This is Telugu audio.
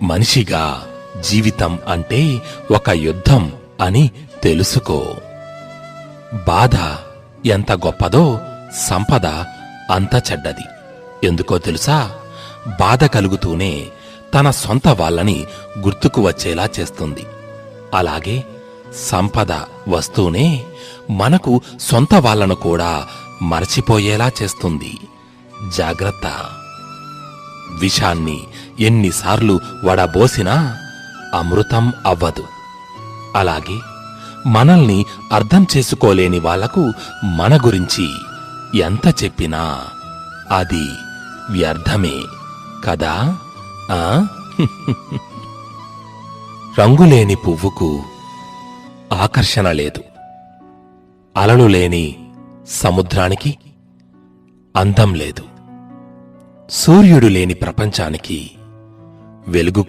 మనిషిగా జీవితం అంటే ఒక యుద్ధం అని తెలుసుకో. బాధ ఎంత గొప్పదో సంపద అంత చెడ్డది. ఎందుకో తెలుసా? బాధ కలుగుతూనే తన సొంత వాళ్ళని గుర్తుకు వచ్చేలా చేస్తుంది. అలాగే సంపద వస్తూనే మనకు సొంత వాళ్ళను కూడా మరచిపోయేలా చేస్తుంది. జాగ్రత్త. విషాన్ని ఎన్నిసార్లు వడబోసినా అమృతం అవ్వదు. అలాగే మనల్ని అర్థం చేసుకోలేని వాళ్లకు మన గురించి ఎంత చెప్పినా అది వ్యర్థమే కదా. రంగులేని పువ్వుకు ఆకర్షణ లేదు. అలలు లేని సముద్రానికి అందం లేదు. సూర్యుడు లేని ప్రపంచానికి వెలుగు